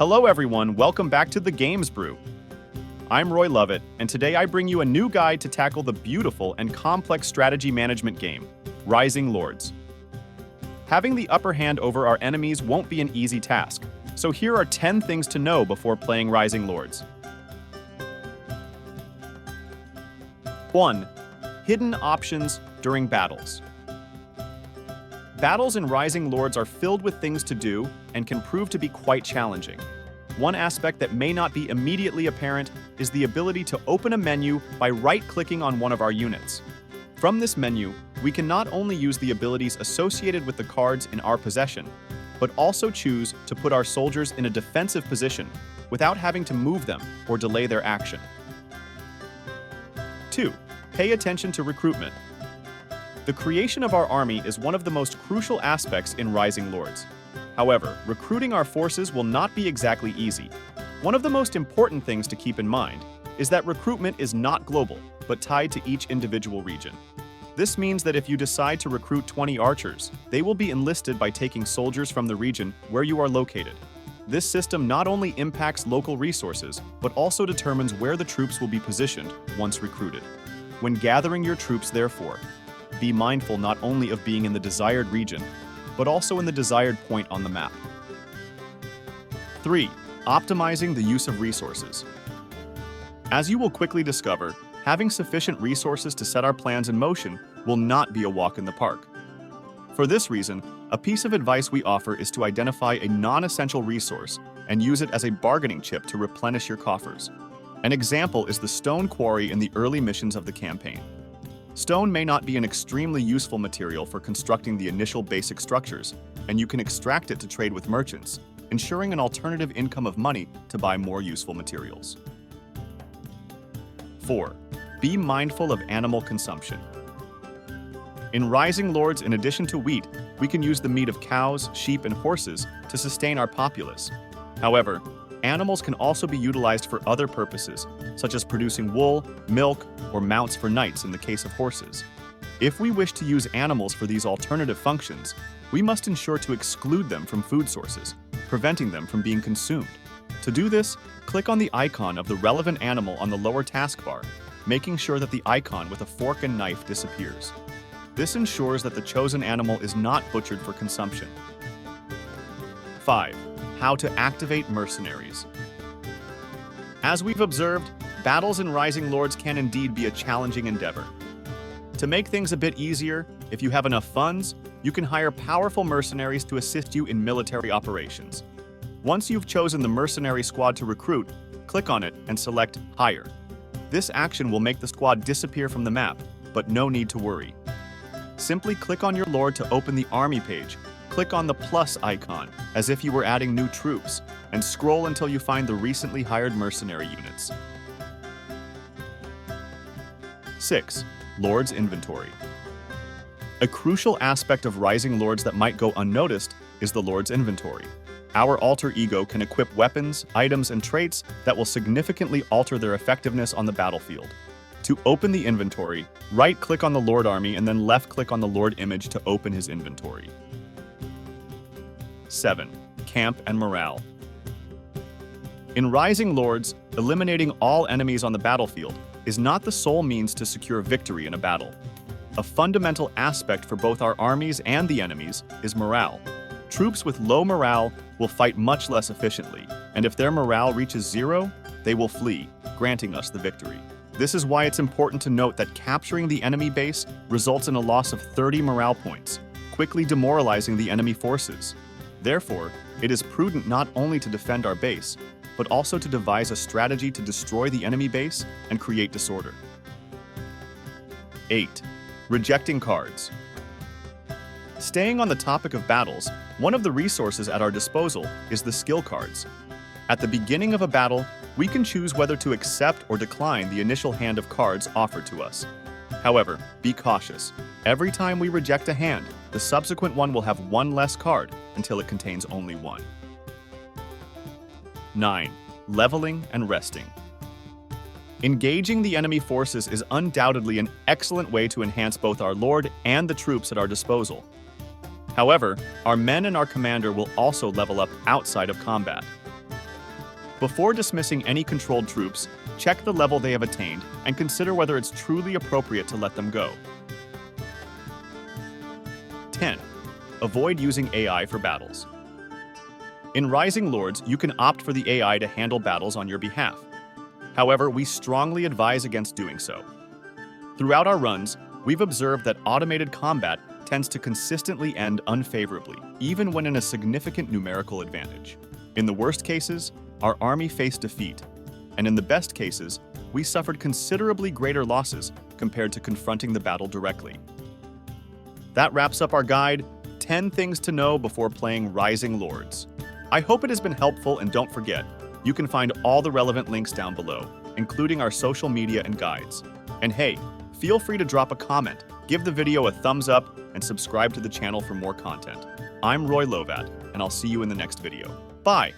Hello everyone, welcome back to the Games Brew. I'm Roy Lovett, and today I bring you a new guide to tackle the beautiful and complex strategy management game, Rising Lords. Having the upper hand over our enemies won't be an easy task, so here are 10 things to know before playing Rising Lords. 1. Hidden options during battles. Battles in Rising Lords are filled with things to do and can prove to be quite challenging. One aspect that may not be immediately apparent is the ability to open a menu by right-clicking on one of our units. From this menu, we can not only use the abilities associated with the cards in our possession, but also choose to put our soldiers in a defensive position without having to move them or delay their action. 2. Pay attention to recruitment. The creation of our army is one of the most crucial aspects in Rising Lords. However, recruiting our forces will not be exactly easy. One of the most important things to keep in mind is that recruitment is not global, but tied to each individual region. This means that if you decide to recruit 20 archers, they will be enlisted by taking soldiers from the region where you are located. This system not only impacts local resources, but also determines where the troops will be positioned once recruited. When gathering your troops, therefore, be mindful not only of being in the desired region, but also in the desired point on the map. 3. Optimizing the use of resources. As you will quickly discover, having sufficient resources to set our plans in motion will not be a walk in the park. For this reason, a piece of advice we offer is to identify a non-essential resource and use it as a bargaining chip to replenish your coffers. An example is the stone quarry in the early missions of the campaign. Stone may not be an extremely useful material for constructing the initial basic structures, and you can extract it to trade with merchants, ensuring an alternative income of money to buy more useful materials. 4. Be mindful of animal consumption. In Rising Lords, in addition to wheat, we can use the meat of cows, sheep, and horses to sustain our populace. However, animals can also be utilized for other purposes, such as producing wool, milk, or mounts for knights in the case of horses. If we wish to use animals for these alternative functions, we must ensure to exclude them from food sources, preventing them from being consumed. To do this, click on the icon of the relevant animal on the lower taskbar, making sure that the icon with a fork and knife disappears. This ensures that the chosen animal is not butchered for consumption. 5. How to activate mercenaries. As we've observed, battles in Rising Lords can indeed be a challenging endeavor. To make things a bit easier, if you have enough funds, you can hire powerful mercenaries to assist you in military operations. Once you've chosen the mercenary squad to recruit, click on it and select Hire. This action will make the squad disappear from the map, but no need to worry. Simply click on your lord to open the army page. Click on the plus icon, as if you were adding new troops, and scroll until you find the recently hired mercenary units. 6. Lord's Inventory. A crucial aspect of Rising Lords that might go unnoticed is the Lord's Inventory. Our alter ego can equip weapons, items, and traits that will significantly alter their effectiveness on the battlefield. To open the inventory, right-click on the Lord Army and then left-click on the Lord image to open his inventory. 7. Camp and Morale. In Rising Lords, eliminating all enemies on the battlefield is not the sole means to secure victory in a battle. A fundamental aspect for both our armies and the enemies is morale. Troops with low morale will fight much less efficiently, and if their morale reaches 0, they will flee, granting us the victory. This is why it's important to note that capturing the enemy base results in a loss of 30 morale points, quickly demoralizing the enemy forces. Therefore, it is prudent not only to defend our base, but also to devise a strategy to destroy the enemy base and create disorder. 8. Rejecting cards. Staying on the topic of battles, one of the resources at our disposal is the skill cards. At the beginning of a battle, we can choose whether to accept or decline the initial hand of cards offered to us. However, be cautious. Every time we reject a hand, the subsequent one will have one less card until it contains only one. 9. Leveling and resting. Engaging the enemy forces is undoubtedly an excellent way to enhance both our lord and the troops at our disposal. However, our men and our commander will also level up outside of combat. Before dismissing any controlled troops, check the level they have attained and consider whether it's truly appropriate to let them go. 10. Avoid using AI for battles. In Rising Lords, you can opt for the AI to handle battles on your behalf. However, we strongly advise against doing so. Throughout our runs, we've observed that automated combat tends to consistently end unfavorably, even when in a significant numerical advantage. In the worst cases, our army faced defeat, and in the best cases, we suffered considerably greater losses compared to confronting the battle directly. That wraps up our guide, 10 things to know before playing Rising Lords. I hope it has been helpful, and don't forget, you can find all the relevant links down below, including our social media and guides. And hey, feel free to drop a comment, give the video a thumbs up, and subscribe to the channel for more content. I'm Roy Lovat, and I'll see you in the next video. Bye!